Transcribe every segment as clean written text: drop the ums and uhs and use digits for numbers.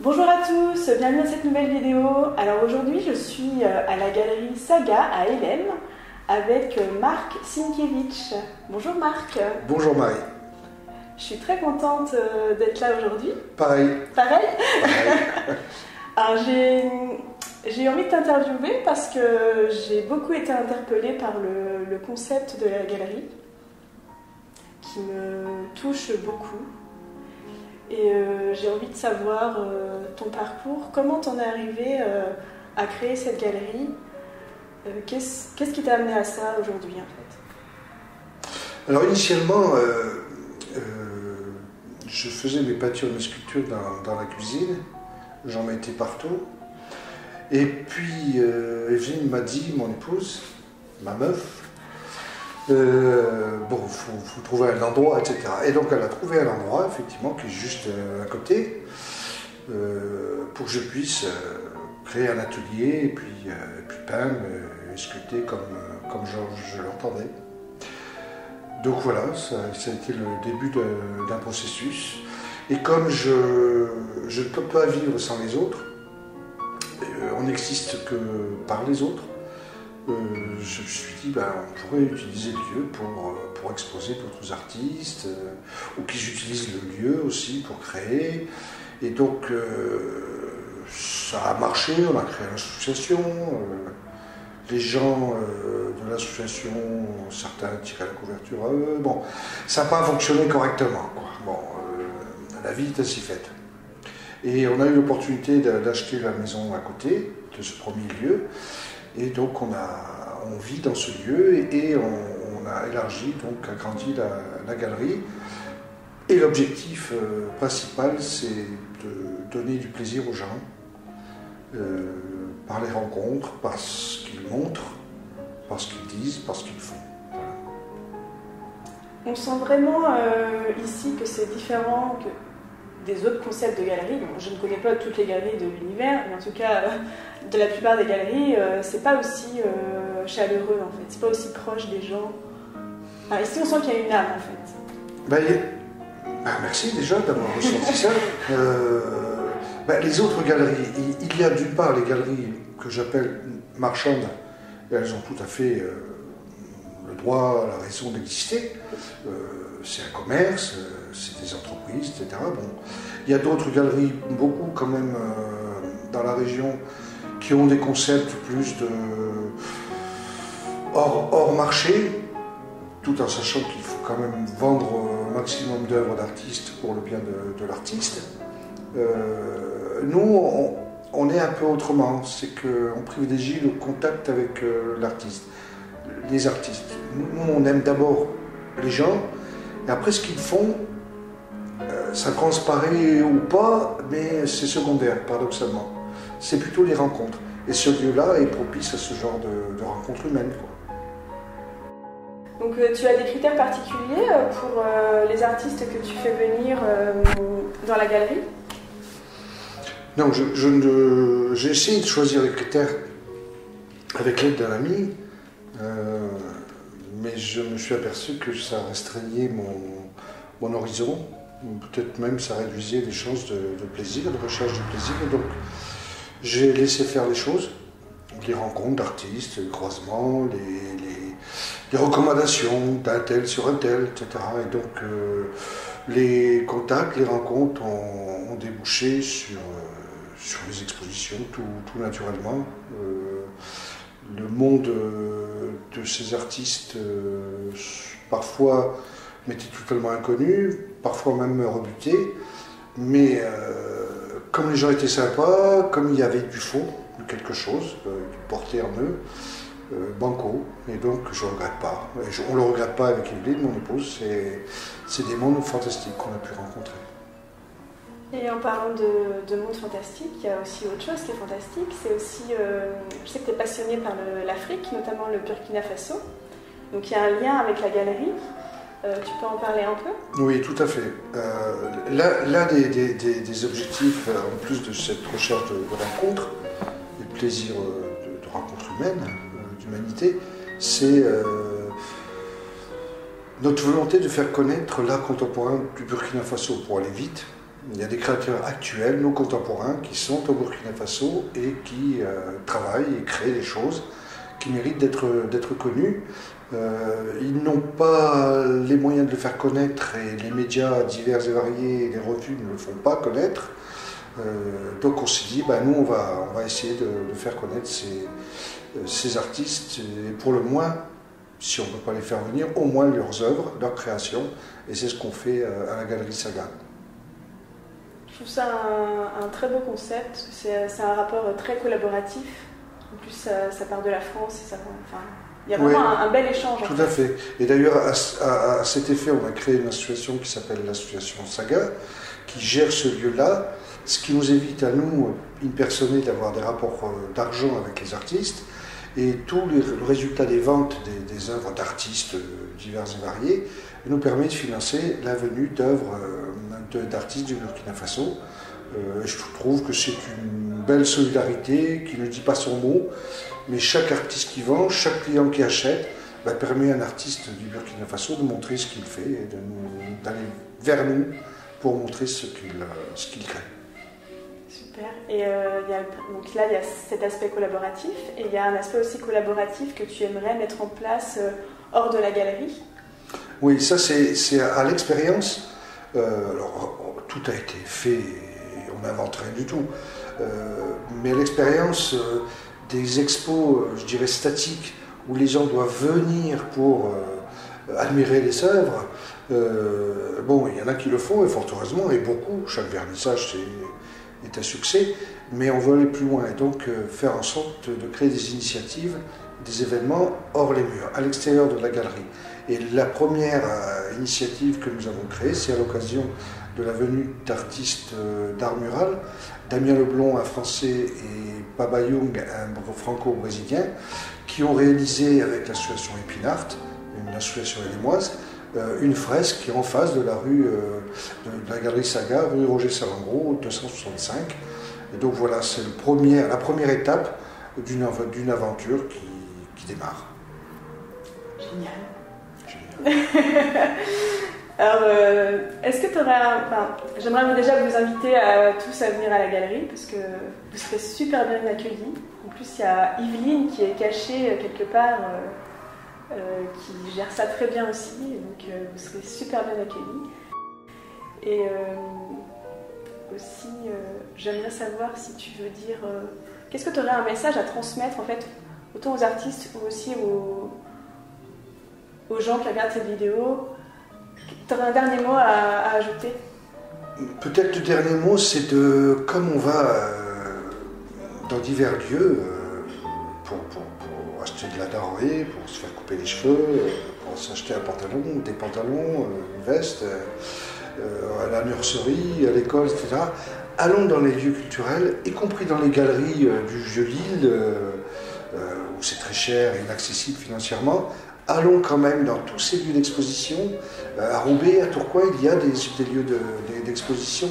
Bonjour à tous, bienvenue dans cette nouvelle vidéo. Alors aujourd'hui je suis à la galerie Saga à Hélène avec Marc Sienkiewicz. Bonjour Marc. Bonjour Marie. Je suis très contente d'être là aujourd'hui. Pareil. Pareil. Alors j'ai envie de t'interviewer parce que j'ai beaucoup été interpellée par le concept de la galerie qui me touche beaucoup. Et j'ai envie de savoir ton parcours, comment t'en es arrivé à créer cette galerie, qu'est-ce qui t'a amené à ça aujourd'hui en fait? Alors initialement, je faisais mes peintures et mes sculptures dans la cuisine, j'en mettais partout. Et puis Evelyne m'a dit, mon épouse, ma meuf, bon, faut trouver un endroit, etc. Et donc elle a trouvé un endroit, effectivement, qui est juste à côté, pour que je puisse créer un atelier et puis peindre et sculpter comme je l'entendais. Donc voilà, ça a été le début d'un processus. Et comme je ne peux pas vivre sans les autres, on n'existe que par les autres, je me suis dit, on pourrait utiliser le lieu pour exposer d'autres artistes, ou qu'ils utilisent le lieu aussi pour créer. Et donc, ça a marché, on a créé l'association. Les gens de l'association, certains tiraient la couverture à eux. Bon, ça n'a pas fonctionné correctement, quoi. Bon, la vie est ainsi faite. Et on a eu l'opportunité d'acheter la maison à côté de ce premier lieu. Et donc on vit dans ce lieu et on a élargi, donc agrandi la galerie. Et l'objectif principal, c'est de donner du plaisir aux gens, par les rencontres, par ce qu'ils montrent, par ce qu'ils disent, par ce qu'ils font. Voilà. On sent vraiment ici que c'est différent des autres concepts de galeries. Bon, je ne connais pas toutes les galeries de l'univers, mais en tout cas, de la plupart des galeries, c'est pas aussi chaleureux en fait, c'est pas aussi proche des gens. Enfin, ici, on sent qu'il y a une âme en fait. Merci déjà d'avoir ressenti ça. Les autres galeries, il y a d'une part les galeries que j'appelle marchandes, et elles ont tout à fait le droit, la raison d'exister. C'est un commerce, c'est des entreprises, etc. Bon. Il y a d'autres galeries, beaucoup quand même dans la région, qui ont des concepts plus de hors marché, tout en sachant qu'il faut quand même vendre un maximum d'œuvres d'artistes pour le bien de l'artiste. Nous, on est un peu autrement, c'est qu'on privilégie le contact avec l'artiste, les artistes. Nous, on aime d'abord les gens, et après ce qu'ils font, ça transparaît ou pas, mais c'est secondaire, paradoxalement. C'est plutôt les rencontres. Et ce lieu-là est propice à ce genre de rencontres humaines, quoi. Donc tu as des critères particuliers pour les artistes que tu fais venir dans la galerie? Non, j'ai essayé de choisir les critères avec l'aide d'un ami, mais je me suis aperçu que ça restreignait mon horizon. Peut-être même ça réduisait les chances de plaisir, de recherche de plaisir. Et donc j'ai laissé faire les choses, les rencontres d'artistes, les croisements, les recommandations d'un tel sur un tel, etc. Et donc les contacts, les rencontres ont débouché sur les expositions, tout naturellement. Le monde de ces artistes, parfois m'était totalement inconnu, parfois même rebuté, mais comme les gens étaient sympas, comme il y avait du fond, quelque chose, qui portait en eux, banco, et donc je ne regrette pas. On ne le regrette pas avec Evelyne, mon épouse, c'est des mondes fantastiques qu'on a pu rencontrer. Et en parlant de monde fantastique, il y a aussi autre chose qui est fantastique, c'est aussi, je sais que tu es passionné par l'Afrique, notamment le Burkina Faso, donc il y a un lien avec la galerie. Tu peux en parler un peu? Oui, tout à fait. L'un des objectifs, en plus de cette recherche de rencontre, et de plaisir de rencontre humaine, d'humanité, c'est notre volonté de faire connaître l'art contemporain du Burkina Faso pour aller vite. Il y a des créateurs actuels, nos contemporains, qui sont au Burkina Faso et qui travaillent et créent des choses qui méritent d'être connues. Ils n'ont pas les moyens de le faire connaître et les médias divers et variés, les revues ne le font pas connaître. Donc on s'est dit, nous on va essayer de faire connaître ces artistes et pour le moins, si on ne peut pas les faire venir, au moins leurs œuvres, leurs créations, et c'est ce qu'on fait à la Galerie Saga. Je trouve ça un très beau concept, c'est un rapport très collaboratif, en plus ça part de la France, et il y a vraiment un bel échange. Tout à fait, et d'ailleurs à cet effet on a créé une association qui s'appelle l'association Saga, qui gère ce lieu-là, ce qui nous évite à nous, in personnel, d'avoir des rapports d'argent avec les artistes, et tout le résultat des ventes des œuvres d'artistes divers et variés nous permet de financer la venue d'œuvres d'artistes du Burkina Faso. Je trouve que c'est une belle solidarité qui ne dit pas son mot, mais chaque artiste qui vend, chaque client qui achète, permet à un artiste du Burkina Faso de montrer ce qu'il fait et d'aller vers nous pour montrer ce qu'il crée. Super. Et donc là, il y a cet aspect collaboratif, et il y a un aspect aussi collaboratif que tu aimerais mettre en place hors de la galerie. Oui, ça c'est à l'expérience. Alors, tout a été fait, et on n'invente rien du tout. Mais à l'expérience des expos, je dirais statiques, où les gens doivent venir pour admirer les œuvres, il y en a qui le font, et fort heureusement, et beaucoup. Chaque vernissage est un succès, mais on veut aller plus loin, et donc faire en sorte de créer des initiatives, des événements hors les murs, à l'extérieur de la galerie. Et la première initiative que nous avons créée, c'est à l'occasion de la venue d'artistes d'art mural, Damien Leblond, un Français, et Baba Young, un Franco-Brésilien, qui ont réalisé avec l'association Epinart, une association élémoise, une fresque qui est en face de la rue de la Galerie Saga, rue Roger Salengro, 265. Et donc voilà, c'est la première étape d'une aventure qui démarre. Génial. Alors, est-ce que tu aurais j'aimerais déjà vous inviter tous à venir à la galerie, parce que vous serez super bien accueillis. En plus, il y a Yveline qui est cachée quelque part, qui gère ça très bien aussi, donc vous serez super bien accueillis. Et aussi, j'aimerais savoir si tu veux dire, qu'est-ce que tu aurais un message à transmettre en fait, autant aux artistes ou aussi aux gens qui regardent cette vidéo. Tu aurais un dernier mot à ajouter? Peut-être le dernier mot, c'est comme on va dans divers lieux pour acheter de la denrée, pour se faire couper les cheveux, pour s'acheter un pantalon, des pantalons, une veste, à la nurserie, à l'école, etc. Allons dans les lieux culturels, y compris dans les galeries du Vieux-Lille, où c'est très cher et inaccessible financièrement. Allons quand même dans tous ces lieux d'exposition. À Roubaix, à Tourcoing, il y a des lieux d'exposition.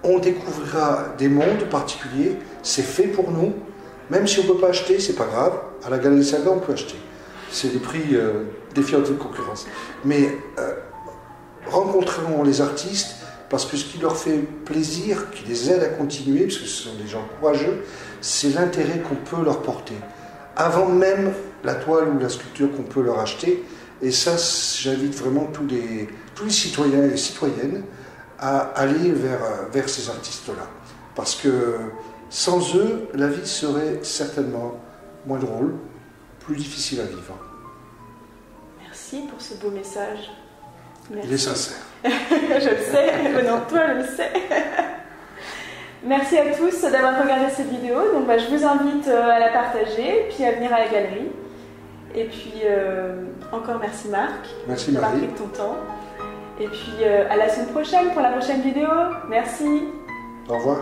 On découvrira des mondes particuliers, c'est fait pour nous. Même si on ne peut pas acheter, c'est pas grave. À la Galerie Saga, on peut acheter. C'est des prix défiant toute concurrence. Mais rencontrons les artistes, parce que ce qui leur fait plaisir, qui les aide à continuer, parce que ce sont des gens courageux, c'est l'intérêt qu'on peut leur porter. Avant même la toile ou la sculpture qu'on peut leur acheter. Et ça, j'invite vraiment tous les citoyens et les citoyennes à aller vers ces artistes-là. Parce que sans eux, la vie serait certainement moins drôle, plus difficile à vivre. Merci pour ce beau message. Merci. Il est sincère. Je le sais, venant de toi, je le sais. Merci à tous d'avoir regardé cette vidéo. Donc, je vous invite à la partager, puis à venir à la galerie. Et puis, encore merci Marc. Merci Marie. D'avoir pris ton temps. Et puis, à la semaine prochaine pour la prochaine vidéo. Merci. Au revoir.